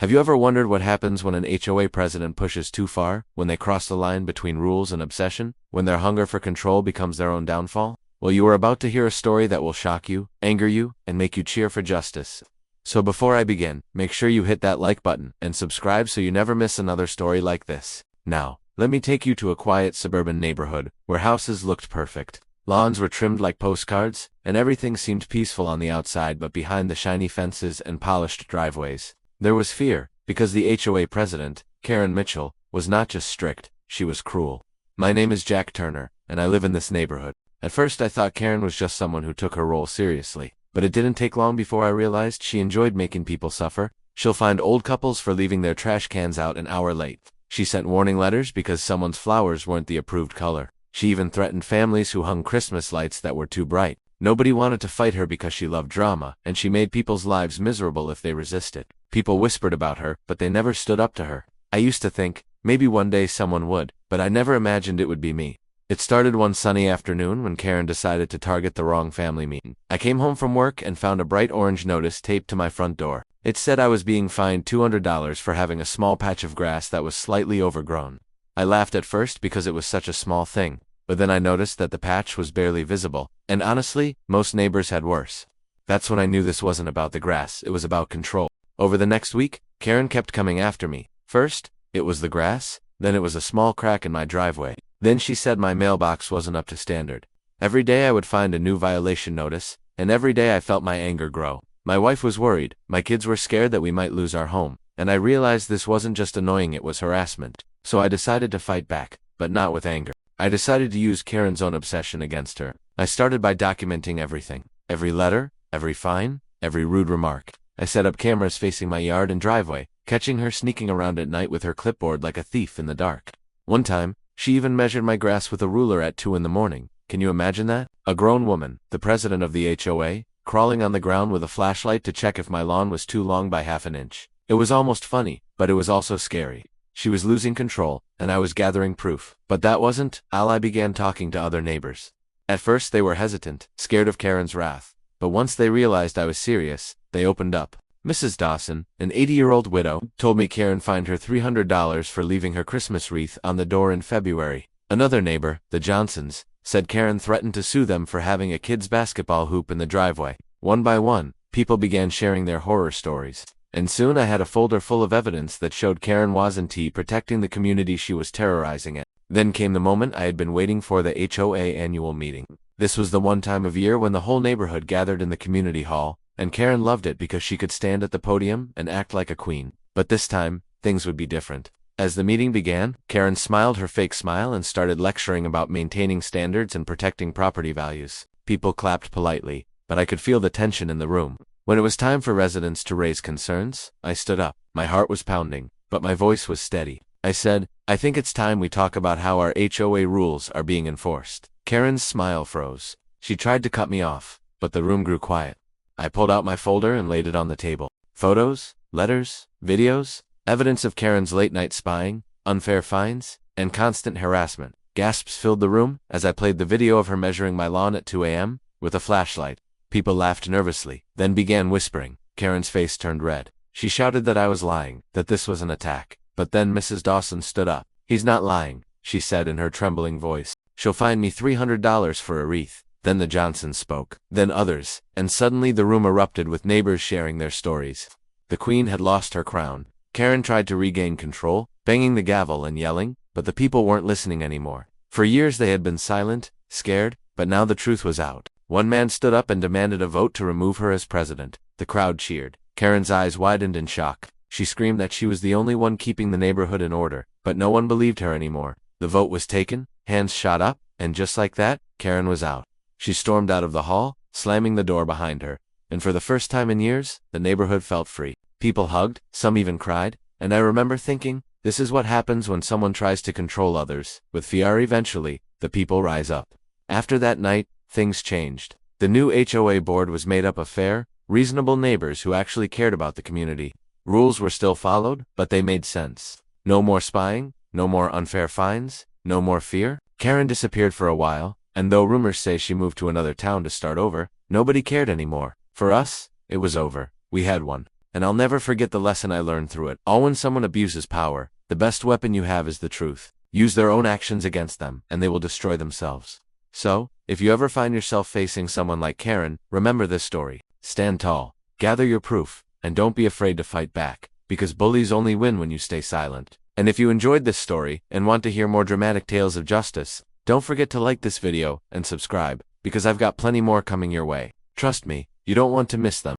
Have you ever wondered what happens when an HOA president pushes too far, when they cross the line between rules and obsession, when their hunger for control becomes their own downfall? Well, you are about to hear a story that will shock you, anger you, and make you cheer for justice. So before I begin, make sure you hit that like button and subscribe so you never miss another story like this. Now, let me take you to a quiet suburban neighborhood where houses looked perfect. Lawns were trimmed like postcards, and everything seemed peaceful on the outside but behind the shiny fences and polished driveways. There was fear, because the HOA president, Karen Mitchell, was not just strict, she was cruel. My name is Jack Turner, and I live in this neighborhood. At first I thought Karen was just someone who took her role seriously, but it didn't take long before I realized she enjoyed making people suffer. She'll find old couples for leaving their trash cans out an hour late. She sent warning letters because someone's flowers weren't the approved color. She even threatened families who hung Christmas lights that were too bright. Nobody wanted to fight her because she loved drama, and she made people's lives miserable if they resisted. People whispered about her, but they never stood up to her. I used to think, maybe one day someone would, but I never imagined it would be me. It started one sunny afternoon when Karen decided to target the wrong family meeting. I came home from work and found a bright orange notice taped to my front door. It said I was being fined $200 for having a small patch of grass that was slightly overgrown. I laughed at first because it was such a small thing, but then I noticed that the patch was barely visible, and honestly, most neighbors had worse. That's when I knew this wasn't about the grass, it was about control. Over the next week, Karen kept coming after me. First, it was the grass, then it was a small crack in my driveway. Then she said my mailbox wasn't up to standard. Every day I would find a new violation notice, and every day I felt my anger grow. My wife was worried, my kids were scared that we might lose our home, and I realized this wasn't just annoying, it was harassment. So I decided to fight back, but not with anger. I decided to use Karen's own obsession against her. I started by documenting everything. Every letter, every fine, every rude remark. I set up cameras facing my yard and driveway, catching her sneaking around at night with her clipboard like a thief in the dark. One time, she even measured my grass with a ruler at 2 in the morning. Can you imagine that? A grown woman, the president of the HOA, crawling on the ground with a flashlight to check if my lawn was too long by half an inch. It was almost funny, but it was also scary. She was losing control, and I was gathering proof. But that wasn't all. I began talking to other neighbors. At first they were hesitant, scared of Karen's wrath. But once they realized I was serious, they opened up. Mrs. Dawson, an 80-year-old widow, told me Karen fined her $300 for leaving her Christmas wreath on the door in February. Another neighbor, the Johnsons, said Karen threatened to sue them for having a kid's basketball hoop in the driveway. One by one, people began sharing their horror stories. And soon I had a folder full of evidence that showed Karen wasn't protecting the community she was terrorizing it. Then came the moment I had been waiting for, the HOA annual meeting. This was the one time of year when the whole neighborhood gathered in the community hall, and Karen loved it because she could stand at the podium and act like a queen. But this time, things would be different. As the meeting began, Karen smiled her fake smile and started lecturing about maintaining standards and protecting property values. People clapped politely, but I could feel the tension in the room. When it was time for residents to raise concerns, I stood up. My heart was pounding, but my voice was steady. I said, I think it's time we talk about how our HOA rules are being enforced. Karen's smile froze. She tried to cut me off, but the room grew quiet. I pulled out my folder and laid it on the table. Photos, letters, videos, evidence of Karen's late-night spying, unfair fines, and constant harassment. Gasps filled the room as I played the video of her measuring my lawn at 2 a.m. with a flashlight. People laughed nervously, then began whispering. Karen's face turned red. She shouted that I was lying, that this was an attack. But then Mrs. Dawson stood up. He's not lying, she said in her trembling voice. She'll fine me $300 for a wreath. Then the Johnsons spoke. Then others. And suddenly the room erupted with neighbors sharing their stories. The queen had lost her crown. Karen tried to regain control, banging the gavel and yelling, but the people weren't listening anymore. For years they had been silent, scared, but now the truth was out. One man stood up and demanded a vote to remove her as president. The crowd cheered. Karen's eyes widened in shock. She screamed that she was the only one keeping the neighborhood in order, but no one believed her anymore. The vote was taken, hands shot up, and just like that, Karen was out. She stormed out of the hall, slamming the door behind her. And for the first time in years, the neighborhood felt free. People hugged, some even cried, and I remember thinking, this is what happens when someone tries to control others. With fear eventually, the people rise up. After that night, things changed. The new HOA board was made up of fair, reasonable neighbors who actually cared about the community. Rules were still followed, but they made sense. No more spying, no more unfair fines, no more fear. Karen disappeared for a while, and though rumors say she moved to another town to start over, nobody cared anymore. For us, it was over. We had one. and I'll never forget the lesson I learned through it. All when someone abuses power, the best weapon you have is the truth. Use their own actions against them, and they will destroy themselves. So, if you ever find yourself facing someone like Karen, remember this story. Stand tall, gather your proof, and don't be afraid to fight back, because bullies only win when you stay silent. And if you enjoyed this story and want to hear more dramatic tales of justice, don't forget to like this video and subscribe, because I've got plenty more coming your way. Trust me, you don't want to miss them.